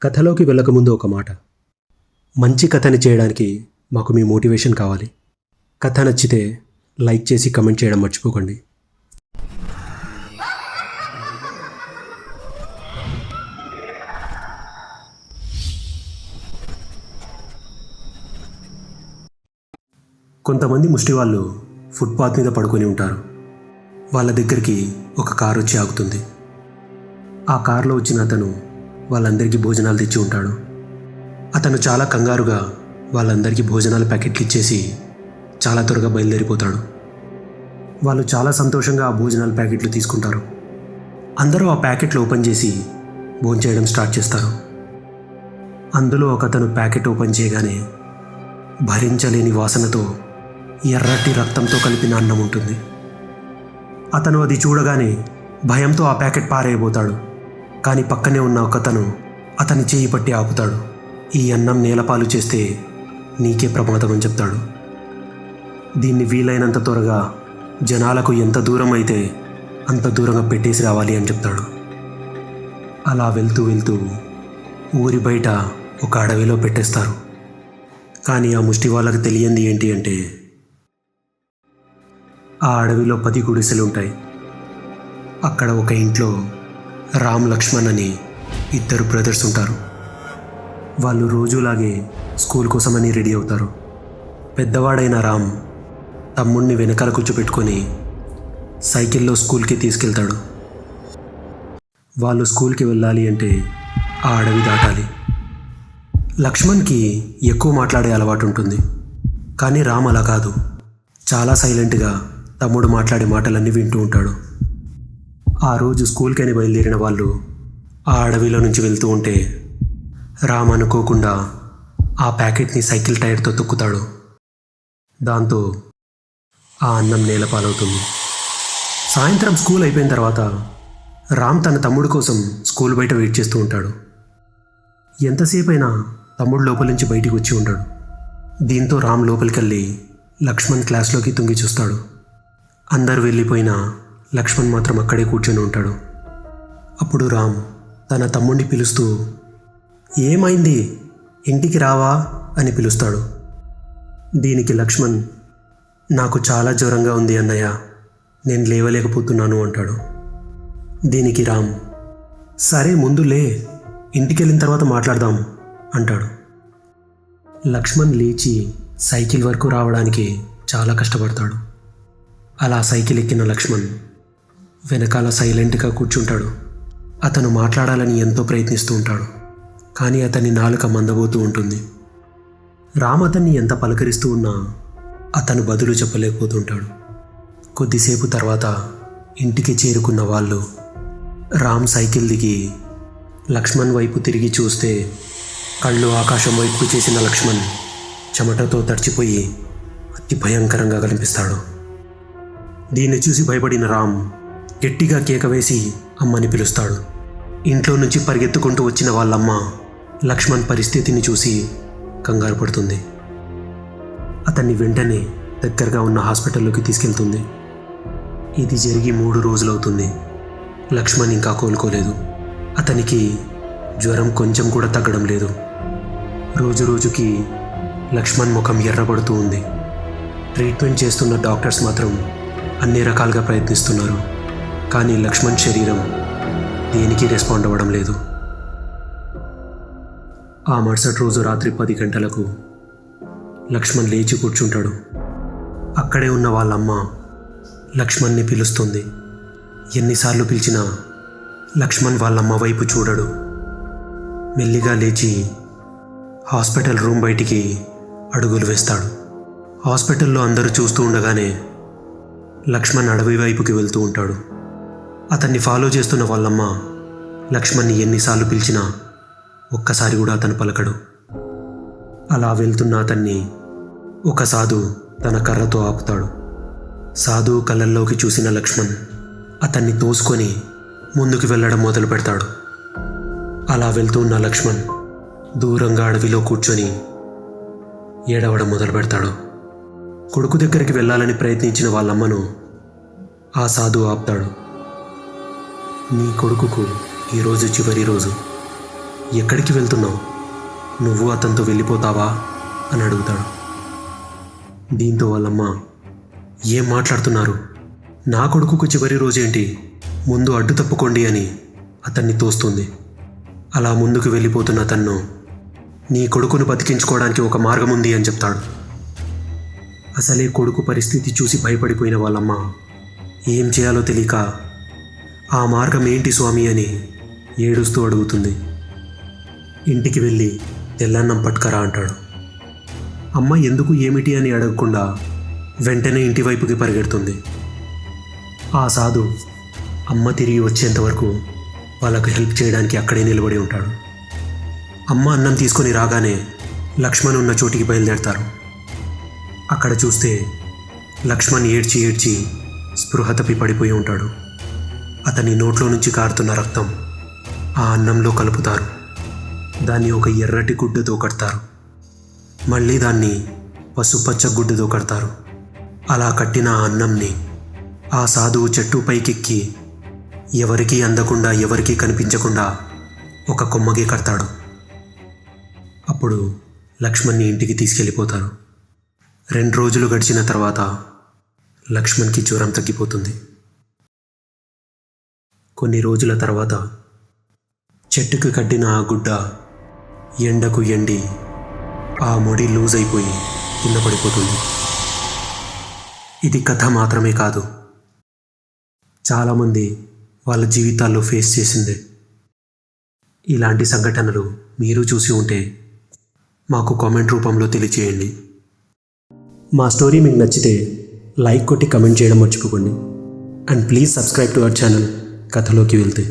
కథలోకి వెళ్ళకముందు ఒక మాట. మంచి కథని చేయడానికి మాకు మీ మోటివేషన్ కావాలి. కథ నచ్చితే లైక్ చేసి కమెంట్ చేయడం మర్చిపోకండి. కొంతమంది ముష్టివాళ్ళు ఫుట్పాత్ మీద పడుకొని ఉంటారు. వాళ్ళ దగ్గరికి ఒక కారు వచ్చి ఆగుతుంది. ఆ కారులో వచ్చిన అతను వాళ్ళందరికీ భోజనాలు తెచ్చి ఉంటాడు. అతను చాలా కంగారుగా వాళ్ళందరికీ భోజనాల ప్యాకెట్లు ఇచ్చేసి చాలా త్వరగా బయలుదేరిపోతాడు. వాళ్ళు చాలా సంతోషంగా ఆ భోజనాల ప్యాకెట్లు తీసుకుంటారు. అందరూ ఆ ప్యాకెట్లు ఓపెన్ చేసి భోంచేయడం స్టార్ట్ చేస్తారు. అందులో ఒకతను ప్యాకెట్ ఓపెన్ చేయగానే భరించలేని వాసనతో ఎర్రటి రక్తంతో కలిపిన అన్నం ఉంటుంది. అతను అది చూడగానే భయంతో ఆ ప్యాకెట్ పారేయబోతాడు. కానీ పక్కనే ఉన్న ఒకతను అతని చేయి పట్టి ఆపుతాడు. ఈ అన్నం నేలపాలు చేస్తే నీకే ప్రమాదం అని చెప్తాడు. దీన్ని వీలైనంత త్వరగా జనాలకు ఎంత దూరం అయితే అంత దూరంగా పెట్టేసి రావాలి అని చెప్తాడు. అలా వెళ్తూ వెళ్తూ ఊరి బయట ఒక అడవిలో పెట్టేస్తారు. కానీ ఆ ముష్టి వాళ్ళకి తెలియంది ఏంటి అంటే ఆ అడవిలో 10 గుడిసెలు ఉంటాయి. అక్కడ ఒక ఇంట్లో రామ్ లక్ష్మణ్ అని 2 బ్రదర్స్ ఉంటారు. వాళ్ళు రోజులాగే స్కూల్ కోసమని రెడీ అవుతారు. పెద్దవాడైన రామ్ తమ్ముణ్ణి వెనకాల కూర్చోపెట్టుకొని సైకిల్లో స్కూల్కి తీసుకెళ్తాడు. వాళ్ళు స్కూల్కి వెళ్ళాలి అంటే ఆ అడవి దాటాలి. లక్ష్మణ్కి ఎక్కువ మాట్లాడే అలవాటు ఉంటుంది. కానీ రామ్ అలా కాదు. చాలా సైలెంట్గా తమ్ముడు మాట్లాడే మాటలన్నీ వింటూ ఉంటాడు. ఆ రోజు స్కూల్కి అని బయలుదేరిన వాళ్ళు ఆ అడవిలో నుంచి వెళ్తూ ఉంటే రామ్ అనుకోకుండా ఆ ప్యాకెట్ని సైకిల్ టైర్తో తొక్కుతాడు. దాంతో ఆ అన్నం నేలపాలవుతుంది. సాయంత్రం స్కూల్ అయిపోయిన తర్వాత రామ్ తన తమ్ముడు కోసం స్కూల్ బయట వెయిట్ చేస్తూ ఉంటాడు. ఎంతసేపైనా తమ్ముడు లోపల నుంచి బయటికి వచ్చి ఉంటాడు. దీంతో రామ్ లోపలికి వెళ్ళి లక్ష్మణ్ క్లాస్లోకి తుంగి చూస్తాడు. అందరు వెళ్ళిపోయినా లక్ష్మణ్ మాత్రం అక్కడే కూర్చొని ఉంటాడు. అప్పుడు రామ్ తన తమ్ముడిని పిలుస్తూ ఏమైంది, ఇంటికి రావా అని పిలుస్తాడు. దీనికి లక్ష్మణ్ నాకు చాలా జ్వరంగా ఉంది అన్నయ్య, నేను లేవలేకపోతున్నాను అంటాడు. దీనికి రామ్ సరే ముందు లే, ఇంటికి వెళ్ళిన తర్వాత మాట్లాడదాం అంటాడు. లక్ష్మణ్ లేచి సైకిల్ వరకు రావడానికి చాలా కష్టపడతాడు. అలా సైకిల్ ఎక్కిన లక్ష్మణ్ వెనకాల సైలెంట్గా కూర్చుంటాడు. అతను మాట్లాడాలని ఎంతో ప్రయత్నిస్తూ ఉంటాడు. కానీ అతని నాలుక మందబోతూ ఉంటుంది. రామ్ అతన్ని ఎంత పలకరిస్తూ ఉన్నా అతను బదులు చెప్పలేకపోతుంటాడు. కొద్దిసేపు తర్వాత ఇంటికి చేరుకున్న వాళ్ళు రామ్ సైకిల్ దిగి లక్ష్మణ్ వైపు తిరిగి చూస్తే కళ్ళు ఆకాశం వైపు చేసిన లక్ష్మణ్ చెమటతో తడిచిపోయి అతి భయంకరంగా కనిపిస్తాడు. దీన్ని చూసి భయపడిన రామ్ గట్టిగా కేక వేసి అమ్మని పిలుస్తాడు. ఇంట్లో నుంచి పరిగెత్తుకుంటూ వచ్చిన వాళ్ళమ్మ లక్ష్మణ్ పరిస్థితిని చూసి కంగారు పడుతుంది. అతన్ని వెంటనే దగ్గరగా ఉన్న హాస్పిటల్లోకి తీసుకెళ్తుంది. ఇది జరిగి 3 రోజులవుతుంది. లక్ష్మణ్ ఇంకా కోలుకోలేదు. అతనికి జ్వరం కొంచెం కూడా తగ్గడం లేదు. రోజు రోజుకి లక్ష్మణ్ ముఖం ఎర్రబడుతూ ఉంది. ట్రీట్మెంట్ చేస్తున్న డాక్టర్స్ మాత్రం అన్ని రకాలుగా ప్రయత్నిస్తున్నారు. కానీ లక్ష్మణ్ శరీరం దేనికి రెస్పాండ్ అవ్వడం లేదు. ఆ మరుసటి రోజు రాత్రి 10 గంటలకు లక్ష్మణ్ లేచి కూర్చుంటాడు. అక్కడే ఉన్న వాళ్ళమ్మ లక్ష్మణ్ని పిలుస్తుంది. ఎన్నిసార్లు పిలిచినా లక్ష్మణ్ వాళ్ళమ్మ వైపు చూడడు. మెల్లిగా లేచి హాస్పిటల్ రూమ్ బయటికి అడుగులు వేస్తాడు. హాస్పిటల్లో అందరూ చూస్తూ ఉండగానే లక్ష్మణ్ అడవి వైపుకి వెళ్తూ ఉంటాడు. అతన్ని ఫాలో చేస్తున్న వాళ్ళమ్మ లక్ష్మణ్ని ఎన్నిసార్లు పిలిచినా ఒక్కసారి కూడా అతను పలకడు. అలా వెళ్తున్న అతన్ని ఒక సాధు తన కర్రతో ఆపుతాడు. సాధు కళ్ళల్లోకి చూసిన లక్ష్మణ్ అతన్ని తోసుకొని ముందుకు వెళ్ళడం మొదలు పెడతాడు. అలా వెళ్తున్న లక్ష్మణ్ దూరంగా అడవిలో కూర్చొని ఏడవడం మొదలు పెడతాడు. కొడుకు దగ్గరికి వెళ్ళాలని ప్రయత్నించిన వాళ్ళమ్మను ఆ సాధు ఆపుతాడు. నీ కొడుకుకు ఈరోజు చివరి రోజు, ఎక్కడికి వెళ్తున్నావు? నువ్వు అతనితో వెళ్ళిపోతావా అని అడుగుతాడు. దీంతో వాళ్ళమ్మ, ఏం మాట్లాడుతున్నారు? నా కొడుకుకు చివరి రోజేంటి, ముందు అడ్డు తప్పుకోండి అని అతన్ని తోస్తుంది. అలా ముందుకు వెళ్ళిపోతున్న తన్ను, నీ కొడుకును బతికించుకోవడానికి ఒక మార్గం ఉంది అని చెప్తాడు. అసలే కొడుకు పరిస్థితి చూసి భయపడిపోయిన వాళ్ళమ్మ ఏం చేయాలో తెలియక, ఆ మార్గం ఏంటి స్వామి అని ఏడుస్తూ అడుగుతుంది. ఇంటికి వెళ్ళి తెల్లన్నం పట్టుకరా అంటాడు. అమ్మ ఎందుకు ఏమిటి అని అడగకుండా వెంటనే ఇంటి వైపుకి పరిగెడుతుంది. ఆ సాధు అమ్మ తిరిగి వచ్చేంత వరకు వాళ్ళకు హెల్ప్ చేయడానికి అక్కడే నిలబడి ఉంటాడు. అమ్మ అన్నం తీసుకొని రాగానే లక్ష్మణ్ ఉన్న చోటికి బయలుదేరతారు. అక్కడ చూస్తే లక్ష్మణ్ ఏడ్చి ఏడ్చి స్పృహ తప్పి పడిపోయి ఉంటాడు. అతని నోట్లో నుంచి కారుతున్న రక్తం ఆ అన్నంలో కలుపుతారు. దాన్ని ఒక ఎర్రటి గుడ్డతో కడతారు. మళ్ళీ దాన్ని పసుపచ్చ గుడ్డతో కడతారు. అలా కట్టిన ఆ అన్నంని ఆ సాధువు చెట్టు పైకెక్కి ఎవరికీ అందకుండా ఎవరికీ కనిపించకుండా ఒక కొమ్మకి కడతాడు. అప్పుడు లక్ష్మణ్ని ఇంటికి తీసుకెళ్ళిపోతారు. 2 రోజులు గడిచిన తర్వాత లక్ష్మణ్కి జ్వరం తగ్గిపోతుంది. కొన్ని రోజుల తర్వాత చెట్టుకు కట్టిన ఆ గుడ్డ ఎండకు ఎండి ఆ ముడి లూజ్ అయిపోయి కింద పడిపోతుంది. ఇది కథ మాత్రమే కాదు, చాలామంది వాళ్ళ జీవితాల్లో ఫేస్ చేసిందే. ఇలాంటి సంఘటనలు మీరు చూసి ఉంటే మాకు కామెంట్ రూపంలో తెలియచేయండి. మా స్టోరీ మీకు నచ్చితే లైక్ కొట్టి కమెంట్ చేయడం మర్చిపోకండి. And please subscribe to our channel కథలోకి వెళ్తే.